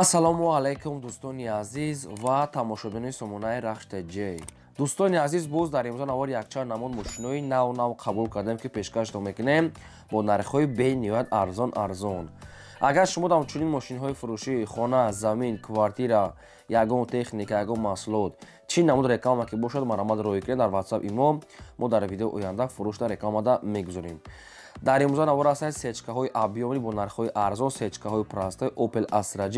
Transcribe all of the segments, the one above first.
Ассалому алайкум дӯстони азиз ва тамошобинони сомонаи Рахшта J. Дӯстони азиз, боз дар имрӯза навори якчанд намуд мошинои нав қабул кардем ки пешкаштон мекунем бо нархҳои бениҳоят арзон. Агар шумо дар чунин мошинҳои фурӯшии хона, замин, квартира, ягон техника, ягон маҳсулот чӣ намуд реклама ки бошад маромад роӣ кунед дар WhatsApp имо мо дар видеои оянда фурӯшда рекламада мегузорем. Дар имрӯза навор ҳастанд сечкаҳои объёмӣ бо нархҳои арзон, сечкаҳои простой Opel Astra-G,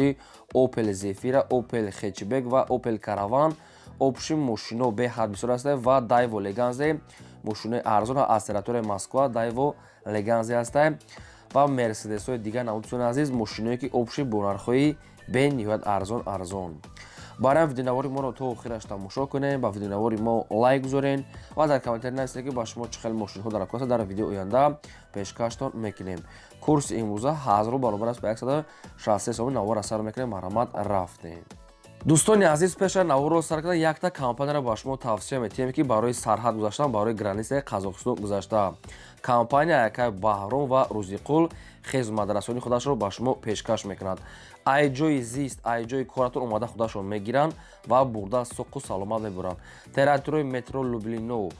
Opel Zafira, Opel Hatchback ва Opel Caravan. Обшин мошино беҳад бисёр ҳастанд ва Daewoo Leganze мошинои арзон акселератори Москва Daewoo Leganze ҳастанд ва мерседесҳои дигар намуддостони азиз мошиное ки обши бо нархҳои бениҳоят арзон. Барои видеонавори моро то охираш тамошо кунем, ба видеонавори мо лайк гузорен ва дар комментари нависед ки ба шумо чӣ хел мошинҳо дар каса дар видеои оянда пешкаштон мекунем. Курси имрӯза 1000 баробар аст ба 163 сомон навор асар мекунем. Марҳамат, рафтем. Дӯстони азиз, пеш аз наворро сар кардан якта компанияро ба шумо тавсия метиҳем ки барои сарҳад гузаштан, барои границаи Қазоқистон гузашта компания якай Баҳром ва Рӯзиқул хизматрасонии худашро ба шумо пешкаш мекунад. Ай ҷои зист, ай ҷои коратон омада худашро мегиранд ва бурда соқу саломат мебуранд. Территорияи метро Люблино,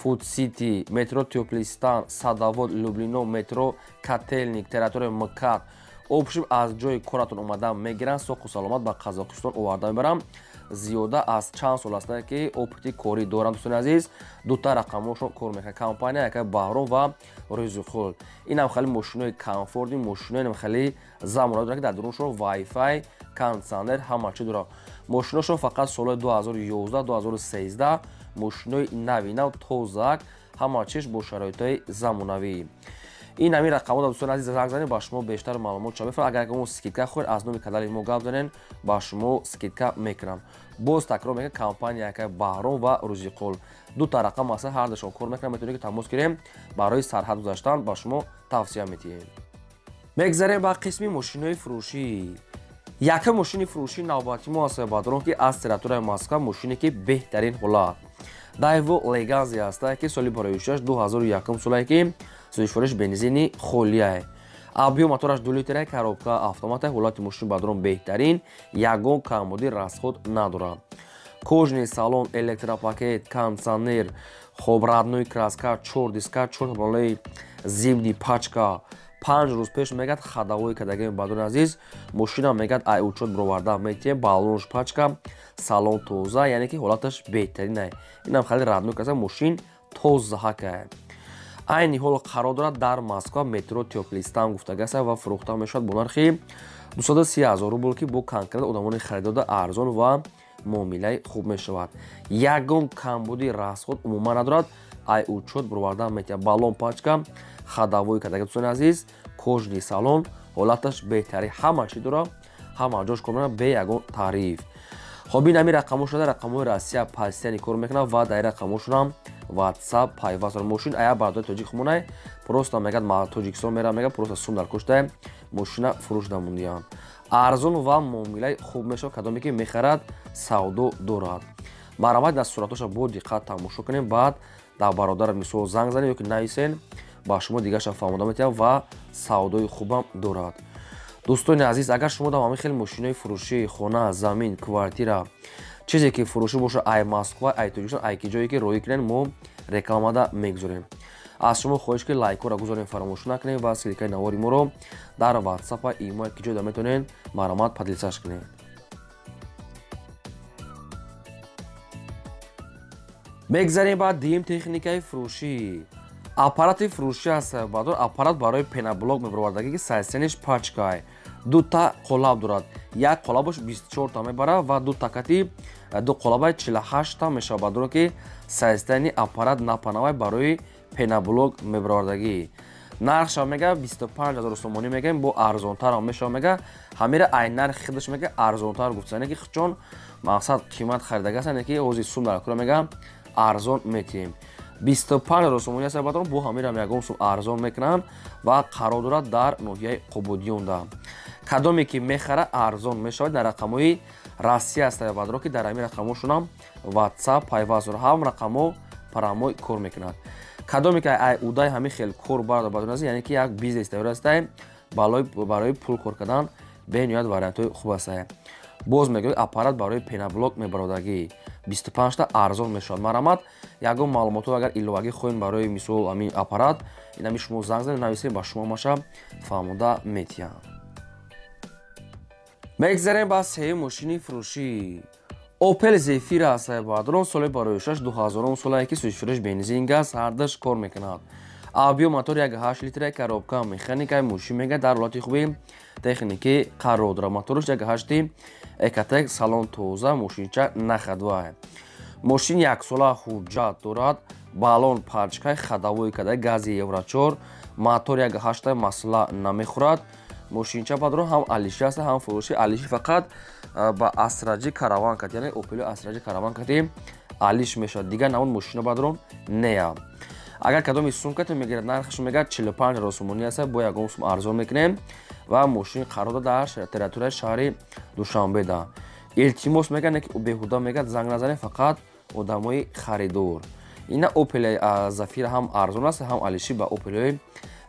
Food City, метро Теплистан, Садовод, Люблино, метро Котельник, территорияи МКАД обшим аз ҷои коратон омада мегиранд, соқу саломат ба Қазоқистон оварда мебаранд. Зиёда аз чанд сол аст ки опити корӣ доранд. Дӯстони азиз, дута рақамошон кор мекунад. Компания якай Баҳром ва Рӯзиқул. Инам хеле мошинои комфортни, мошинои хеле замонави доранд ки дар дуруншон Wi-Fi, кондитсионер ҳама чӣ дорад. Мошиношон фақат солҳои 2011-2013 мошинои нави нав тозак, ҳама чиш бо шароитҳои замонавӣ. ин ҳамин рақамҳо дӯстони азиз занг занед ба шумо бештар маълумот шава мефарад. Агар мо скидка хоҳед аз номи канали мо гап занед ба шумо скидка мекунам. Боз такрор мекунам, компания якай Баҳром ва Рӯзиқул дута рақам аст, ҳар душон кор мекунам. метавонед ки тамос гирем, барои сарҳад гузаштан ба шумо тавсия метиҳем. мегзарем ба қисми мошинои фурӯшӣ. Якай мошини фурӯшии навбати мо аст ба дурон ки аз территорияи Москва мошине ки беҳтарин ҳолат Daewoo Leganze аст ки соли пароишаш 2001 солае ки сӯзишвориш бензини холияе. Объём мотораш 2 литра, коробка автомата, ҳолати мошин ба дурон беҳтарин, ягон камбуди расход надорад. Кожни салон, электропакет, кондитсионер, хобрадной краска, 4 диска, 4 таблои зимни пачка. 5 рӯз пеш мегад хадавои кадагем бадун азиз мошина мегад ай учёт бироварда метиҳем балонш пачка, салон тоза, яъне ки ҳолаташ беҳтарин. Инам хеле раднок аст, мошин тозаҳака. айни ҳол қарор дорад дар Москва метро Теплистан гуфтагаса ва фурӯхта мешавад бо нархи 230 000 рубл ки бо конкрет одамони харидода арзон ва муомилаи хуб мешавад. Ягон камбуди расход умуман надорад, ай учёт бироварда метиҳад. Балон пачка, хадавои кадаги дӯстони азиз, кожни салон ҳолаташ беҳтарин, ҳама чӣ дорад, ҳама ҷош кор мекунад бе ягон таъриф. хоб ин ҳамин рақамҳо шуда рақамҳои Россия постоянно кор мекунад ва дар рақамҳошонам WhatsApp пайваст мошин ая бардори тоҷик хумонай просто мегад ма Тоҷикистон мерам, мегад просто сум дар кушта мошина фурӯш намундиям. Арзон ва муомилаи хуб мешавад, кадоме ки мехарад савдо дорад. Маромад дар суратоша бо диққат тамошо кунем, баъд дар бародар мисол занг занед ёки нависен, ба шумо дигарша фаҳмода метиҳам ва савдои хубам дорад. дӯстони азиз, агар шумо дар ҳамин хел мошинои фурӯшии хона, замин, квартира чизе ки фурӯшӣ боша ай Москва, ай Тоҷикистон, ай ки ҷое ки роӣ кунед мо рекламада мегузорем. аз шумо хоҳиш ки лайкҳоро гузорем фаромӯш накунед ва силикаи навори моро дар WhatsApp имо ки ҷоя метавонед маълумот поделисаш кунед. мегзарем ба дигим техникаи фурӯшӣ. аппарати фурӯшӣ аст бадор аппарат барои пеноблок мебаровардагӣ ки сайзсениш пачкай. дута қолаб дорад. як қолабош 24 та мебарад ва ду такати ду қолабай 48 та мешавад ба дурон ки сайзтани аппарат напанавай барои пеноблок мебаровардагӣ. нархша мега 25 000 сомонӣ мегаем, бо арзонтарам мешава мега ҳамира ай нархи худаш мега арзонтар гуфтане ки чон мақсад қимат харидагасане ки ҳозир сум дар кура мега арзон метиҳем. 25 000 сомонӣ аст бадон бо ҳамирам ягон сум арзон мекунанд ва қарор дорад дар ноҳияи Қободионда. кадоме ки мехара арзон мешавад дар рақамҳои Россия аст бадро ки дар ҳамин рақамҳошонам WhatsApp пайваст дорад, ҳам рақамҳо парамой кор мекунад. кадоме ки ай удаи ҳамин хел кор барад бадон аст, яъне ки як бизнес тавр аст барои пул кор кардан бениҳоят вариантҳои хуб аст. боз мегӯяд аппарат барои пеноблок мебародагӣ 25 та арзон мешавад. марамат ягон маълумотро агар иловагӣ хоҳем барои мисол ҳамин аппарат инами шумо занг занед нависед ба шумо маша фаҳмода метиҳам. мегзарем ба сеюм мошини фурӯшӣ Opel Zafira аст. баъдрон соли барои 2000 солае ки сӯзишфурӯш бензин газ ҳардаш кор мекунад. Авбио мотор 1.8 литраи коробка механикаи мошин мегӯяд дар ҳолати хуби техникӣ қарор дорад. мотораш 1.8 Экотек салон тоза мошинча нахадвай. мошин яксола ҳуҷҷат дорад. балон пачкаи хадавои кадаи гази евро 4 мотор 1.8 масъула намехӯрад. мошинча баъдрон ҳам алиши аст ҳам фурӯши алиши фақат ба асраҷи караванкат яъне Opel асраҷи караванкати алиш мешавад. дигар намуд мошина баъдрон нея. агар кадоми сумкатон мегирад нархашон мегӯяд 45,000 сомонӣ аст. бо ягон сум арзон мекунем ва мошин қарор дода дар территорияи шаҳри Душанбеда. илтимос мегӯяд ки беҳуда мегӯяд занг назанед фақат одамои харидор. ина Opel Zafira ҳам арзон аст ҳам алиши ба Opel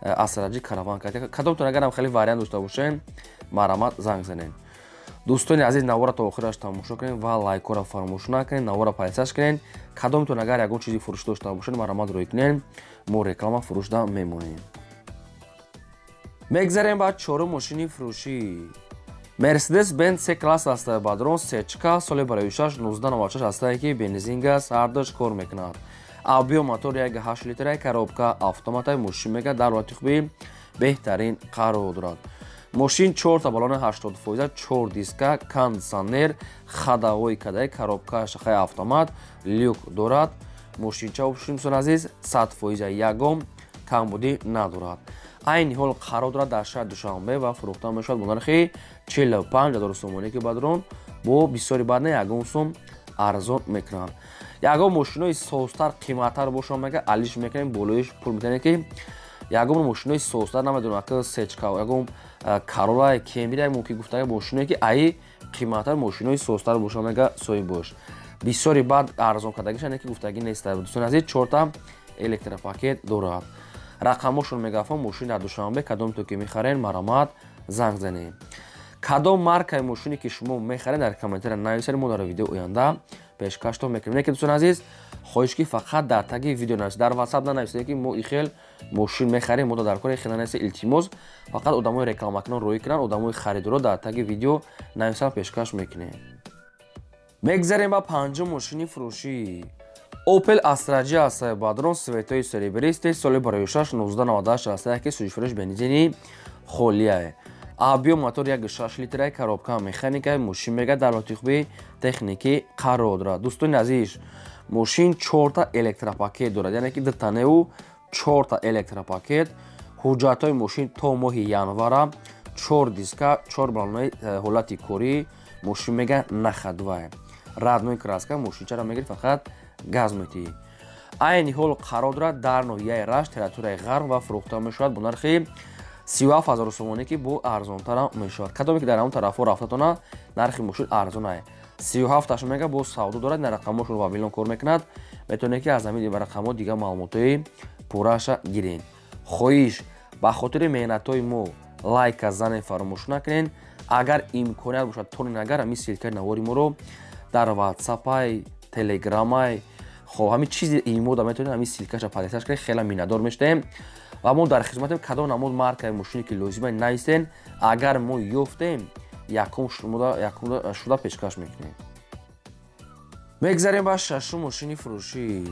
асраҷи караванкат. кадомтон агарам хеле вариант дошта бошем марамат занг занед. дӯстони азиз навора то охираш тамошо кунед ва лайкора фаромӯш накунед. навора пайсаш кунед. кадомтон агар ягон чизи фурӯш дошта бошед марамат рӯй кунед. мо реклама фурӯшда мемонем. мегзарем ба чорум мошини фурӯшӣ Mercedes-Benz C-класс аст. баъдрон сечка соли барои 1996 аст ки бензин газ ҳардаш кор мекунад. авбио мотор 1.8 литраи коробка автоматаи мошин мегӯяд дар ҳолати хуби беҳтарин қарор дорад. мошин 4 та балони 80%, 4 диска, кондисионер, хадавои кадаи коробка шахаи автомат, люк дорад. мошинча обшимсон азиз 100% ягон камбудӣ надорад. айни ҳол қарор дорад дар шаҳри Душанбе ва фурӯхта мешавад бо нархи 45,000 сомонӣ ки баъдрон бо бисёри баъд не ягон сум арзон мекунад. ягон мошинои созтар қиматтар бошад мега алиш мекунем болоиш пул метавонед ки ягон мошинои созтар намедонам ки сечка ягон Corolla Camry мумкин гуфтага мошиное ки ай қиматтар мошинои созтар бошад мега соҳиб бош. бисёри баъд арзон кардагишане ки гуфтагӣ нест. дӯстон азиз 4 та электропакет дорад. рақамошон мегафон мошин дар Душанбе кадомтон ки мехарен марамат занг занед. кадом маркаи мошине ки шумо мехаред дар комментария нависед. мо дар видео оянда пешкаштон мекунем. лекин дӯстон азиз хоҳиш ки фақат дар таги видео нависед. дар WhatsApp нанависед ки мо ихел мошин мехарем мо дар кори хел нанависед. илтимос фақат одамои рекламакунон рӯй кунанд. одамои харидоро дар таги видео нависад пешкаш мекунем. мегзарем ба панҷум мошини фурӯшӣ Opel Astra-J аст. баъдрон светои серебристи соли барои 1998 аст ки сӯзишфурӯш бензини холия. авбио мотор 1.6 литраи коробка механикаи мошин мегӯяд дар ҳолати хуби техникӣ қарор дорад. дӯстони азиз мошин 4 та электропакет дорад яъне ки дтанеу 4 та электропакет. ҳуҷҷатҳои мошин то моҳи январа 4 диска 4 балонои ҳолати корӣ мошин мегӯяд нахадвай. раднои краска мошинчаро мегирӣ фақат газ метиҳӣ. айни ҳол қарор дорад дар ноҳияи Рашт территорияи ғарб ва фурӯхта мешавад бо нархи 37,000 сомонӣ ки бо арзонтара мешавад. кадоме ки дар ҳамон тарафҳо рафтатона нархи мошин арзон ай 37 мега бо савдо дорад. ин рақамошон вавилон кор мекунад. метавонед ки аз ҳамин рақамҳо дигар маълумотҳои пурраша гиред. хоҳиш ба хотири меҳнатҳои мо лайка занед фаромӯш накунед. агар имконият бошад тонен агар ҳамин силкаи навори моро дар WhatsApp-ай Telegram-ай хоб ҳамин чизи имода метавонед ҳамин силкаша падесаш кунед. хеле миннатдор мешавем ва мо дар хизматем. кадом намуд маркаи мошине ки лозима нависен агар мо ёфтем якум шуда пешкаш мекунем. мегзарем ба шашум мошини фурӯшӣ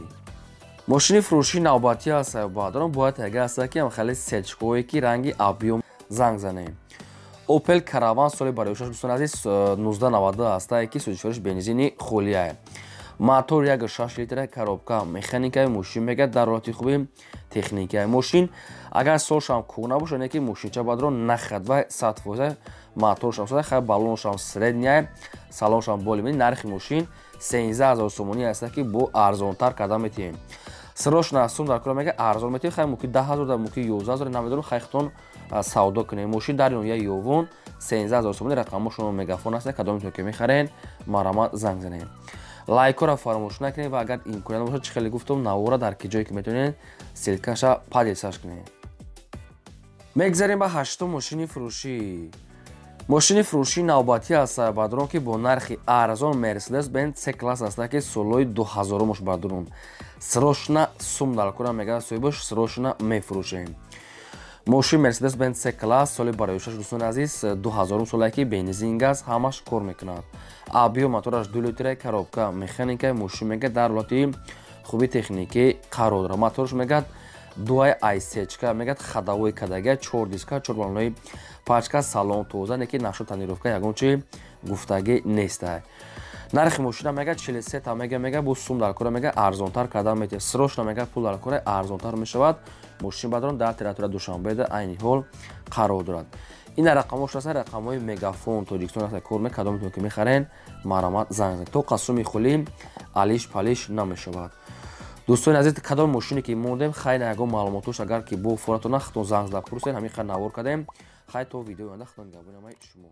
мошини фурӯшӣ навбатӣ аст. баъдрон бояд яга аст ки ам хеле сечкое ки ранги объём занг занем. Opel Caravan соли барои дӯстон азиз 1990 аст ки сӯзишфурӯш бензини холия. мотор 1.6 литраи коробка механикаи мошин мегӯяд дар ҳолати хуби техникаи мошин. агар солшам кӯҳ набошад яке мошинча баъдрон нахадвай 100% моторшам хай балоншам средняй салоншам боли мин. нархи мошин 13000 сомонӣ аст ки бо арзонтар карда метиҳем. срочна сум дар кора мега арзон метиҳем. хай муки 10000 дар муки 11000 намедонам хай хитон савдо кунем. мошин дар ноҳияи ёвон 13000 сомонӣ. рақамошон мегафон аст. кадомитон ки мехарен марамат занг занем. лайкора фаромӯш накунед ва агар имконият бошад чӣ хеле гуфтам навора дар ки ҷое ки метавонед силкаша падесаш кунед. мегзарем ба ҳаштум мошини фурӯшӣ мошини фурӯшии навбатӣ аз Сайбадрон ки бо нархи арзон Mercedes-Benz C-класс аст ки солҳои 2000-умаш бадурун срочно сум дар кора мегӯяд соҳибаш срочно мефурӯшем. мошини Mercedes-Benz C-класс соли барои 6 дӯстони азиз 2000 соле ки бензин газ ҳамаш кор мекунад. Абиё мотораш 2 литра, коробка механика, мошин мегӯяд дар ҳолати хуби техникӣ қарор дорад. Мотораш мегӯяд дуай айсечка мегӯяд ходовой кадага 4 диска 4 балонои пачка салон тоза неки нашо тонировка ягон чи гуфтагӣ нестай. нархи мошина мегӯяд 43 та мега бо сум дар кора мега арзонтар кардан метавонад. срочно мега пул дар кора арзонтар мешавад. мошини Бадрон дар территорияи Душанбеда айни ҳол қарор дорад. ин рақамош аст, рақамҳои Мегафон Тоҷикистон аст кор мекунад. кадомтон ки мехарен маромат занг занед то қасуми хулӣ алиш палиш намешавад. дӯстони азиз, кадом мошине ки мондем хай на ягон маълумотош агар ки бо форатона хатон занг зад пурсен ҳамин қадр навор кардем. хай то видеои оянда хатон габонамай шумо.